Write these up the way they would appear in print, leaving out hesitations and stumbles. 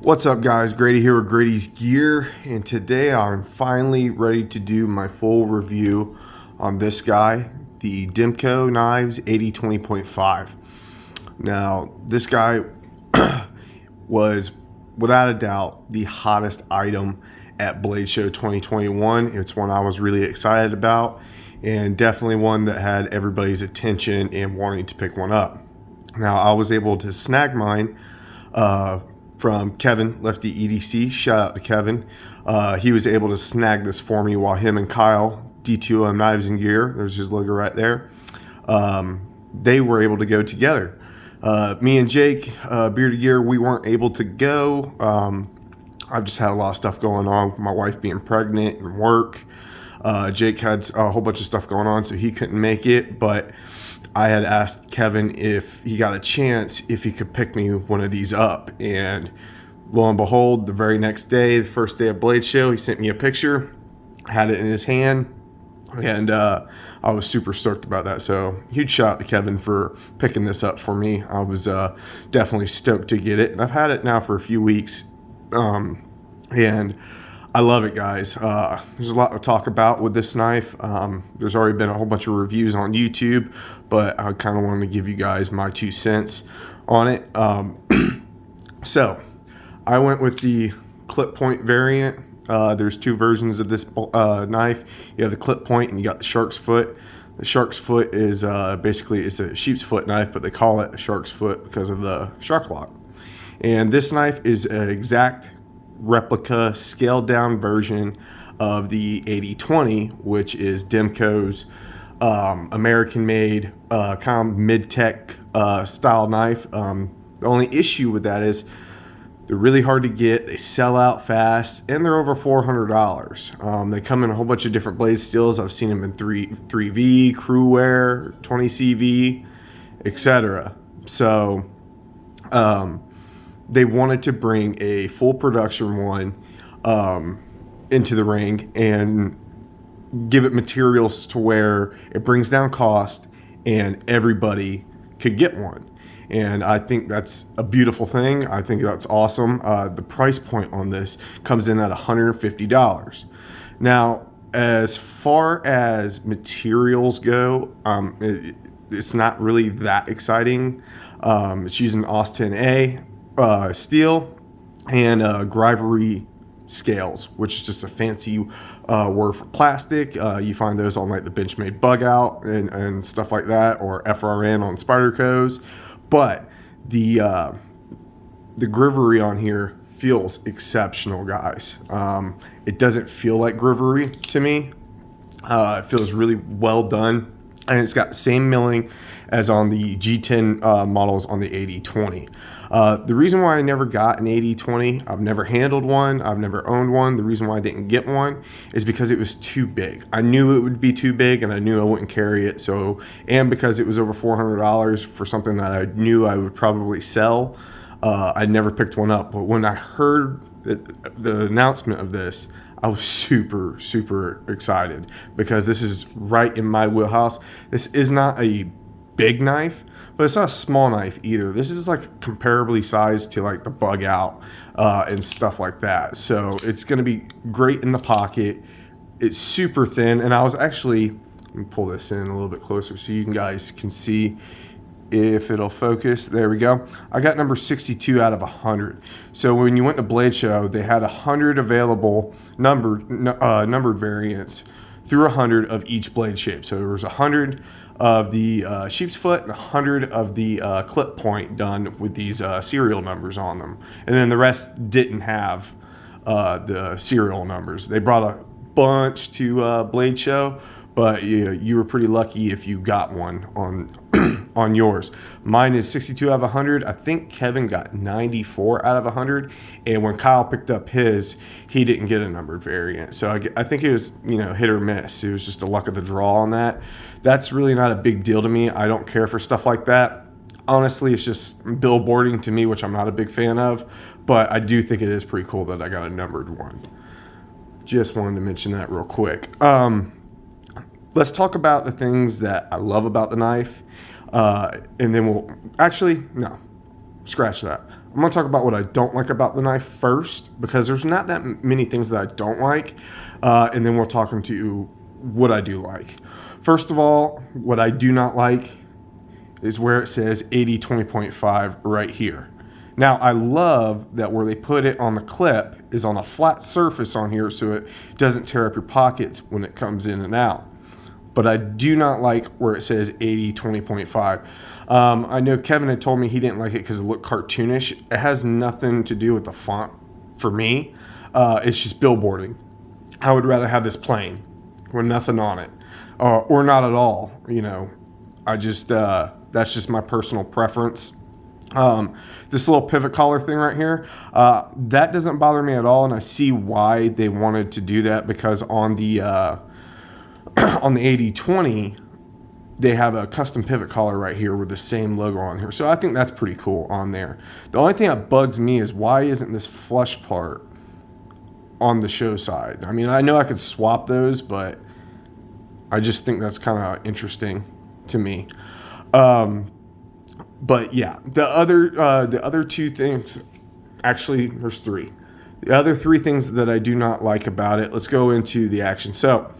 What's up, guys? Grady here with Grady's Gear, and today I'm finally ready to do my full review on this guy, the Demko knives AD20.5. Now, this guy was without a doubt the hottest item at Blade Show 2021. It's one I was really excited about, and definitely one that had everybody's attention and wanting to pick one up. Now, I was able to snag mine from Kevin, Lefty EDC. Shout out to Kevin. He was able to snag this for me while him and Kyle, D2M Knives and Gear, there's his logo right there, they were able to go together. Me and Jake, Bearded Gear, we weren't able to go. I've just had a lot of stuff going on, my wife being pregnant and work. Jake had a whole bunch of stuff going on, so he couldn't make it, but I had asked Kevin if he got a chance, if he could pick me one of these up. And lo and behold, the very next day, the first day of Blade Show, he sent me a picture, had it in his hand, and I was super stoked about that. So huge shout out to Kevin for picking this up for me. I was definitely stoked to get it, and I've had it now for a few weeks, and I love it, guys. There's a lot to talk about with this knife. There's already been a whole bunch of reviews on YouTube, but I kind of wanted to give you guys my 2 cents on it. So I went with the clip point variant. There's 2 versions of this knife. You have the clip point and you got the shark's foot. The shark's foot is basically, it's a sheep's foot knife, but they call it a shark's foot because of the shark lock. And this knife is an exact replica, scaled down version of the AD20, which is Demko's American made kind of mid-tech style knife. The only issue with that is they're really hard to get, they sell out fast, and they're over $400. They come in a whole bunch of different blade steels. I've seen them in 3V, Crewwear, 20CV, etc. So they wanted to bring a full production one into the ring and give it materials to where it brings down cost and everybody could get one. And I think that's a beautiful thing. I think that's awesome. The price point on this comes in at $150. Now, as far as materials go, it's not really that exciting. It's using Austin A steel and Grivery scales, which is just a fancy word for plastic. You find those on like the Benchmade Bug Out and stuff like that, or FRN on Spyderco's. But the Grivery on here feels exceptional, guys. It doesn't feel like Grivery to me. It feels really well done, and it's got the same milling as on the G10 models on the AD20. The reason why I never got an AD20, I've never handled one, I've never owned one. The reason why I didn't get one is because it was too big. I knew it would be too big, and I knew I wouldn't carry it. So, and because it was over $400 for something that I knew I would probably sell, I never picked one up. But when I heard the announcement of this, I was super, super excited because this is right in my wheelhouse. This is not a big knife, but it's not a small knife either. This is like comparably sized to like the Bug Out and stuff like that. So it's going to be great in the pocket. It's super thin, and I was actually, let me pull this in a little bit closer so you guys can see if it'll focus. There we go. I got number 62 out of 100. So when you went to Blade Show, they had 100 available numbered variants through 100 of each blade shape. So there was 100 of the sheep's foot and 100 of the clip point done with these serial numbers on them. And then the rest didn't have the serial numbers. They brought a bunch to Blade Show, but you were pretty lucky if you got one on on yours. Mine is 62 out of 100. I think Kevin got 94 out of 100, and when Kyle picked up his, he didn't get a numbered variant. So I think it was, hit or miss. It was just a luck of the draw on that. That's really not a big deal to me. I don't care for stuff like that. Honestly, it's just billboarding to me, which I'm not a big fan of, but I do think it is pretty cool that I got a numbered one. Just wanted to mention that real quick. Let's talk about the things that I love about the knife. And then no, scratch that. I'm I'm going to talk about what I don't like about the knife first, because there's not that many things that I don't like, and then we'll talk into what I do like. First of all, what I do not like is where it says AD20.5 right here. Now, I love that where they put it on the clip is on a flat surface on here so it doesn't tear up your pockets when it comes in and out. But I do not like where it says AD20.5. I know Kevin had told me he didn't like it because it looked cartoonish. It has nothing to do with the font for me. It's just billboarding. I would rather have this plain with nothing on it, or not at all. You know, I just that's just my personal preference. This little pivot collar thing right here, that doesn't bother me at all, and I see why they wanted to do that, because on the on the AD20 they have a custom pivot collar right here with the same logo on here, so I think that's pretty cool on there. The only thing that bugs me is why isn't this flush part on the show side? I mean, I know I could swap those, but I just think that's kind of interesting to me. But yeah, the other two things, actually there's three. The other three things that I do not like about it, let's go into the action. So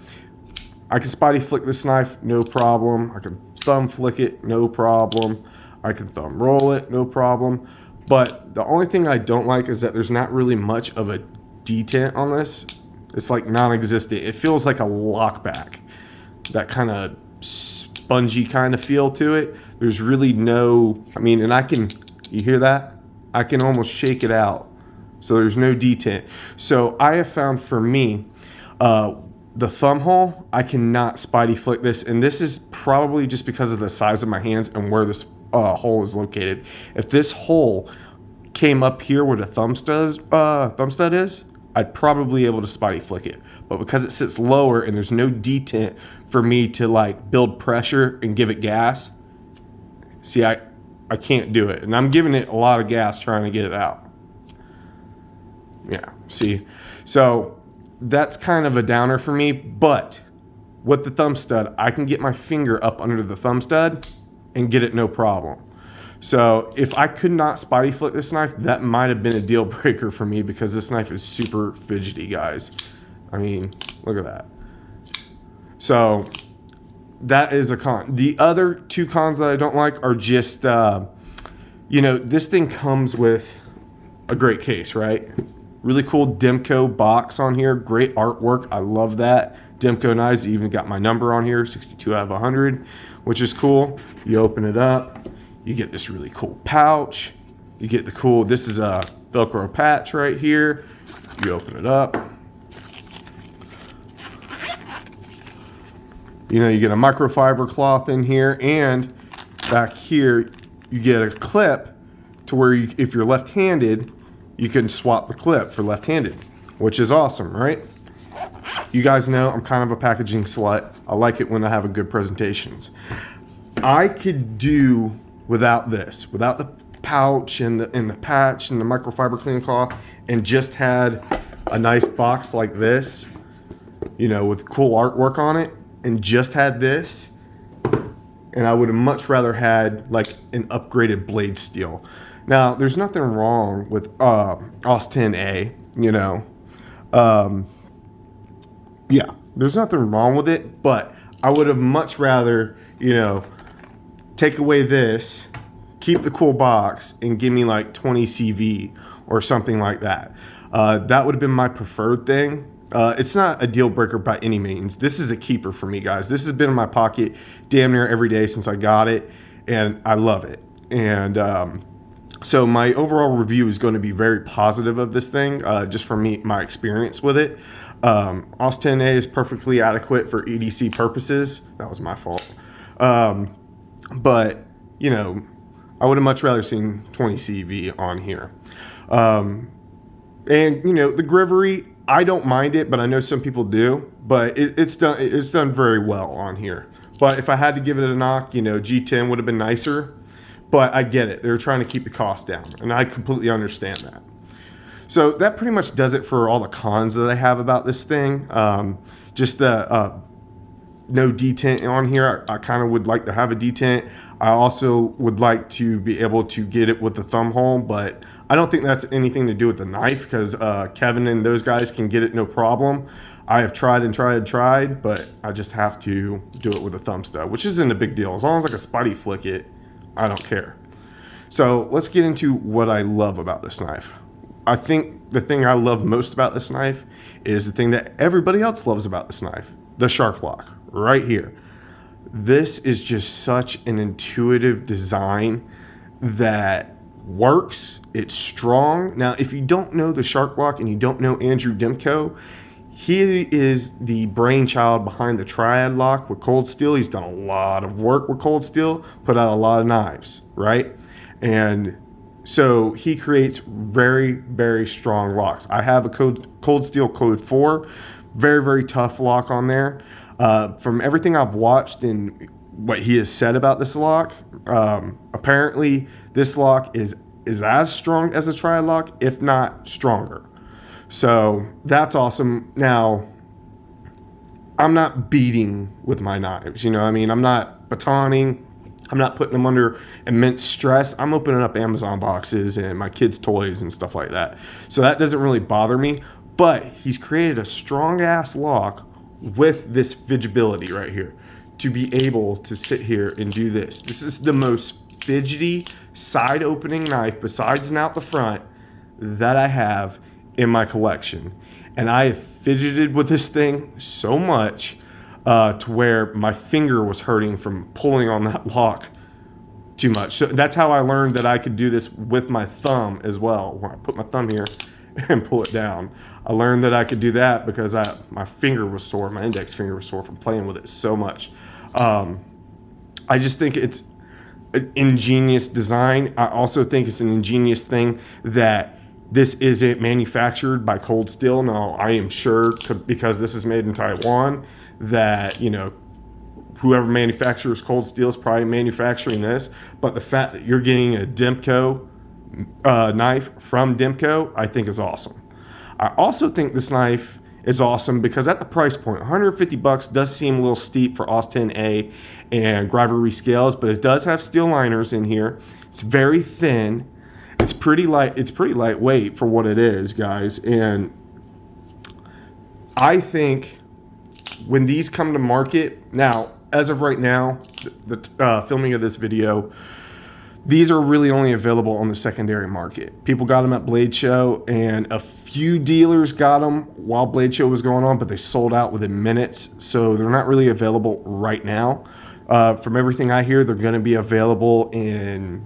I can spotty flick this knife, no problem. I can thumb flick it, no problem. I can thumb roll it, no problem. But the only thing I don't like is that there's not really much of a detent on this. It's like non-existent. It feels like a lockback, that kind of spongy kind of feel to it. There's really no, I mean, and I can, you hear that? I can almost shake it out. So there's no detent. So I have found for me, the thumb hole, I cannot spidey flick this. And this is probably just because of the size of my hands and where this hole is located. If this hole came up here where the thumb stud is, I'd probably be able to spotty flick it. But because it sits lower and there's no detent for me to like build pressure and give it gas, see, I can't do it. And I'm giving it a lot of gas trying to get it out. Yeah, see? So that's kind of a downer for me. But with the thumb stud, I can get my finger up under the thumb stud and get it no problem. So if I could not spotty flick this knife, that might have been a deal breaker for me, because this knife is super fidgety, guys. I mean, look at that. So that is a con. The other two cons that I don't like are just, you know, this thing comes with a great case, right? Really cool Demko box on here. Great artwork. I love that. Demko knives even got my number on here, 62 out of 100, which is cool. You open it up. You get this really cool pouch. You get the cool, this is a Velcro patch right here. You open it up. You know, you get a microfiber cloth in here, and back here you get a clip to where you, if you're left-handed, you can swap the clip for left-handed, which is awesome, right? You guys know I'm kind of a packaging slut. I like it when I have a good presentations. I could do without this, without the pouch and the patch and the microfiber cleaning cloth, and just had a nice box like this, you know, with cool artwork on it, and just had this, and I would have much rather had like an upgraded blade steel. Now, there's nothing wrong with AS10A, you know. Yeah, there's nothing wrong with it, but I would have much rather, you know, take away this, keep the cool box, and give me like 20 CV or something like that. That would have been my preferred thing. It's not a deal breaker by any means. This is a keeper for me, guys. This has been in my pocket damn near every day since I got it, and I love it. And so my overall review is going to be very positive of this thing, just from me, my experience with it. AS10A is perfectly adequate for EDC purposes. That was my fault. But, you know, I would have much rather seen 20 CV on here. And, you know, the grivery, I don't mind it, but I know some people do. But it's done very well on here. But if I had to give it a knock, you know, G10 would have been nicer. But I get it. They're trying to keep the cost down, and I completely understand that. So that pretty much does it for all the cons that I have about this thing. Just the no detent on here. I kind of would like to have a detent. I also would like to be able to get it with the thumb hole, but I don't think that's anything to do with the knife, because Kevin and those guys can get it no problem. I have tried and tried, but I just have to do it with a thumb stud, which isn't a big deal. As long as I can spidey flick it, I don't care. So let's get into what I love about this knife. I think the thing I love most about this knife is the thing that everybody else loves about this knife, the shark lock right here. This is just such an intuitive design that works. It's strong. Now, if you don't know the shark lock and you don't know Andrew Demko, he is the brainchild behind the Triad lock with cold steel. He's done a lot of work with cold steel, put out a lot of knives, right? And so he creates very, very strong locks. I have a cold steel Code 4, very, very tough lock on there. From everything I've watched and what he has said about this lock, apparently this lock is as strong as a Triad lock, if not stronger. So that's awesome. Now, I'm not beating with my knives. You know, I mean, I'm not batoning. I'm not putting them under immense stress. I'm opening up Amazon boxes and my kids' toys and stuff like that. So that doesn't really bother me. But he's created a strong ass lock with this fidgetability right here to be able to sit here and do this. This is the most fidgety side opening knife besides and out the front that I have in my collection. And I have fidgeted with this thing so much to where my finger was hurting from pulling on that lock too much. So that's how I learned that I could do this with my thumb as well. When I put my thumb here and pull it down, I learned that I could do that because my finger was sore, my index finger was sore from playing with it so much. I just think it's an ingenious design. I also think it's an ingenious thing that this isn't manufactured by Cold Steel. Now, I am sure because this is made in Taiwan that, you know, whoever manufactures Cold Steel is probably manufacturing this. But the fact that you're getting a Demko knife from Demko, I think is awesome. I also think this knife is awesome because at the price point, $150 does seem a little steep for AUS 10A and Grivory scales, but it does have steel liners in here. It's very thin. It's pretty light. It's pretty lightweight for what it is, guys. And I think when these come to market, now, as of right now, the filming of this video, these are really only available on the secondary market. People got them at Blade Show, and a few dealers got them while Blade Show was going on, but they sold out within minutes, so they're not really available right now. From everything I hear, they're going to be available in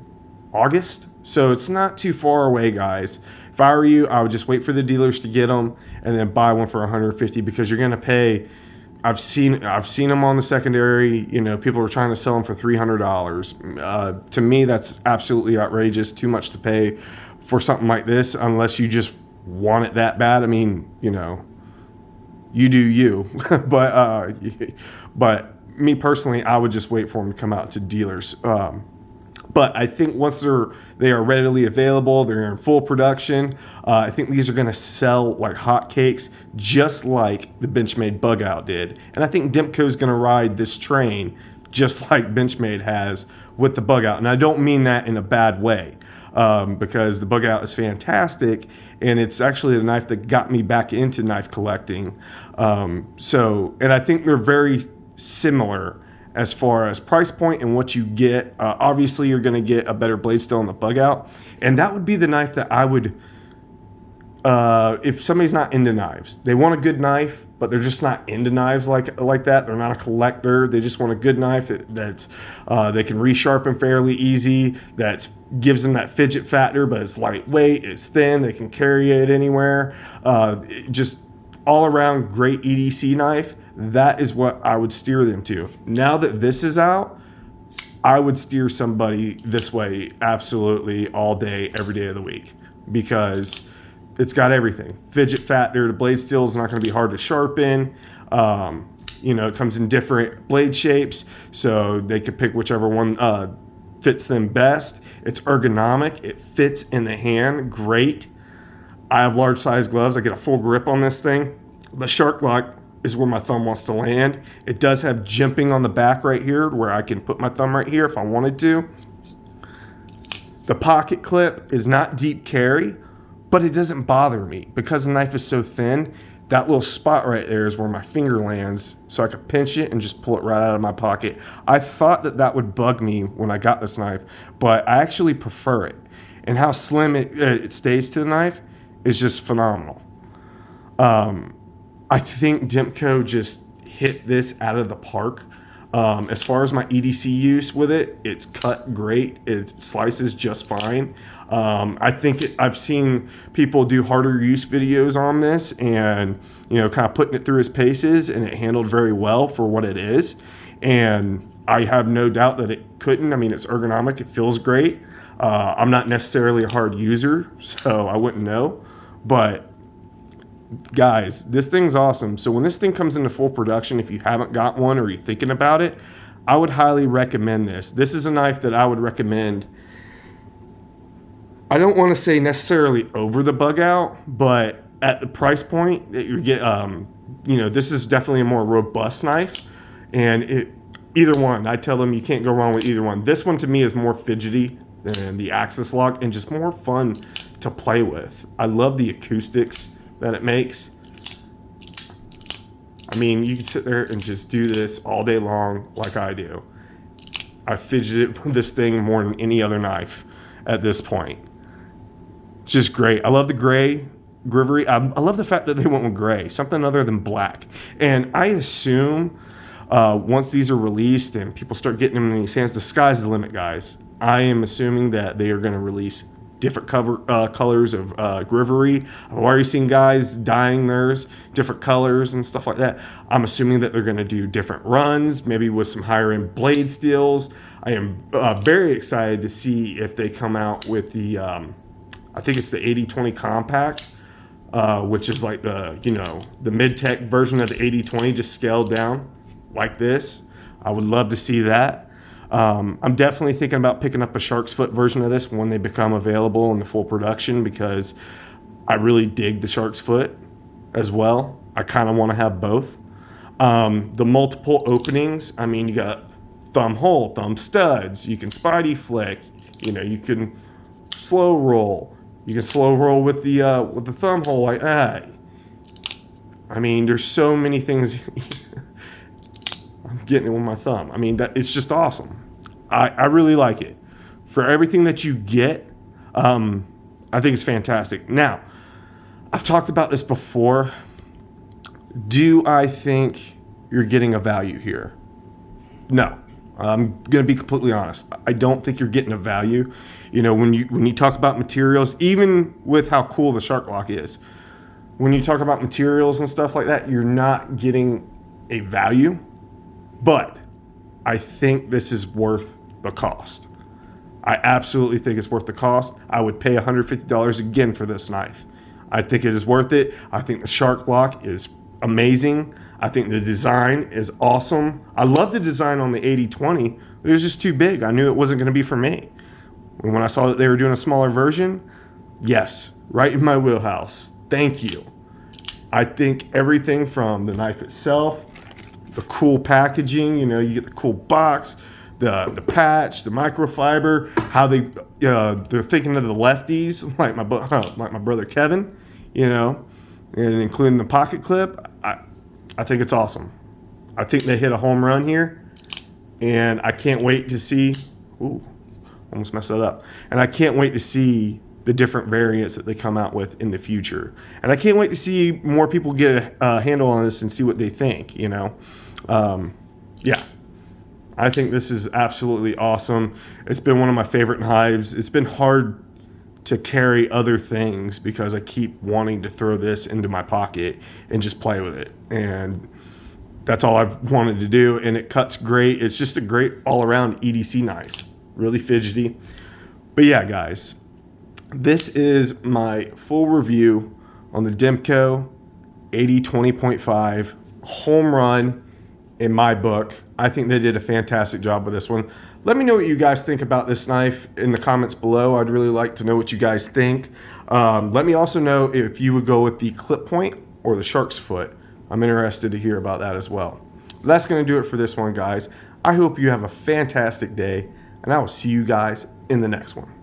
August, so it's not too far away, guys. If I were you, I would just wait for the dealers to get them and then buy one for $150 because you're going to pay. I've seen them on the secondary. You know, people are trying to sell them for $300. To me, that's absolutely outrageous. Too much to pay for something like this, unless you just want it that bad. I mean, you know, you do you. but me personally, I would just wait for them to come out to dealers. But I think once they are readily available, they're in full production, I think these are going to sell like hotcakes, just like the Benchmade Bug Out did. And I think Demko is going to ride this train just like Benchmade has with the Bug Out. And I don't mean that in a bad way, because the Bug Out is fantastic, and it's actually the knife that got me back into knife collecting. And I think they're very similar as far as price point and what you get. Obviously, you're going to get a better blade steel on the Bug Out. And that would be the knife that I would, if somebody's not into knives, they want a good knife, but they're just not into knives like that. They're not a collector. They just want a good knife that's they can resharpen fairly easy, that gives them that fidget factor, but it's lightweight, it's thin, they can carry it anywhere. Just all around great EDC knife. That is what I would steer them to. Now that this is out, I would steer somebody this way absolutely all day, every day of the week, because it's got everything. Fidget factor, the blade steel is not going to be hard to sharpen. You know, it comes in different blade shapes, so they could pick whichever one fits them best. It's ergonomic. It fits in the hand great. I have large size gloves. I get a full grip on this thing. The Shark Lock is where my thumb wants to land. It does have jimping on the back right here where I can put my thumb right here if I wanted to. The pocket clip is not deep carry, but it doesn't bother me because the knife is so thin. That little spot right there is where my finger lands, so I could pinch it and just pull it right out of my pocket. I thought that that would bug me when I got this knife, but I actually prefer it. And how slim it stays to the knife is just phenomenal. I think Demko just hit this out of the park. As far as my EDC use with it, it's cut great. It slices just fine. I think I've seen people do harder use videos on this and, you know, kind of putting it through its paces, and it handled very well for what it is. And I have no doubt that it couldn't. I mean, it's ergonomic. It feels great. I'm not necessarily a hard user, so I wouldn't know. But guys, this thing's awesome. So when this thing comes into full production, if you haven't got one or you're thinking about it, I would highly recommend this. This is a knife that I would recommend. I don't want to say necessarily over the bug out, but at the price point that you get, you know, this is definitely a more robust knife. And either one, I tell them you can't go wrong with either one. This one to me is more fidgety than the Axis lock and just more fun to play with. I love the acoustics that it makes. I mean, you can sit there and just do this all day long like I do. I fidgeted with this thing more than any other knife at this point. Just great. I love the gray grivery. I love the fact that they went with gray, something other than black. And I assume once these are released and people start getting them in these hands, the sky's the limit, guys. I am assuming that they are going to release different colors of grivery. I've already seen guys dyeing theirs different colors and stuff like that. I'm assuming that they're going to do different runs, maybe with some higher end blade steels. I am very excited to see if they come out with the, I think it's the AD20 compact, which is like the, you know, the mid-tech version of the AD20, just scaled down like this. I would love to see that. I'm definitely thinking about picking up a shark's foot version of this when they become available in the full production, because I really dig the shark's foot as well. I kind of want to have both. The multiple openings, I mean, you got thumb hole, thumb studs, you can spidey flick, you know, you can slow roll. You can slow roll with the thumb hole like that. I mean, there's so many things. I'm getting it with my thumb. I mean, it's just awesome. I really like it. For everything that you get, I think it's fantastic. Now, I've talked about this before. Do I think you're getting a value here? No. I'm going to be completely honest. I don't think you're getting a value. You know, when you talk about materials, even with how cool the Shark Lock is, when you talk about materials and stuff like that, you're not getting a value. But I think this is worth the cost. I absolutely think it's worth the cost. I would pay $150 again for this knife. I think it is worth it. I think the Shark Lock is amazing. I think the design is awesome. I love the design on the AD20, but it was just too big. I knew it wasn't going to be for me. And when I saw that they were doing a smaller version, yes, right in my wheelhouse. Thank you. I think everything from the knife itself, the cool packaging, you know, you get the cool box, the patch, the microfiber, how they're thinking of the lefties, like my brother Kevin, you know, and including the pocket clip. I think it's awesome. I think they hit a home run here, and I can't wait to see. Ooh, almost messed that up. And I can't wait to see the different variants that they come out with in the future. And I can't wait to see more people get a handle on this and see what they think, you know. Yeah, I think this is absolutely awesome. It's been one of my favorite knives. It's been hard to carry other things because I keep wanting to throw this into my pocket and just play with it. And that's all I've wanted to do. And it cuts great. It's just a great all-around EDC knife. Really fidgety. But yeah, guys, this is my full review on the Demko AD20.5 home run. In my book, I think they did a fantastic job with this one. Let me know what you guys think about this knife in the comments below. I'd really like to know what you guys think. Let me also know if you would go with the clip point or the shark's foot. I'm interested to hear about that as well. That's going to do it for this one, guys. I hope you have a fantastic day, and I will see you guys in the next one.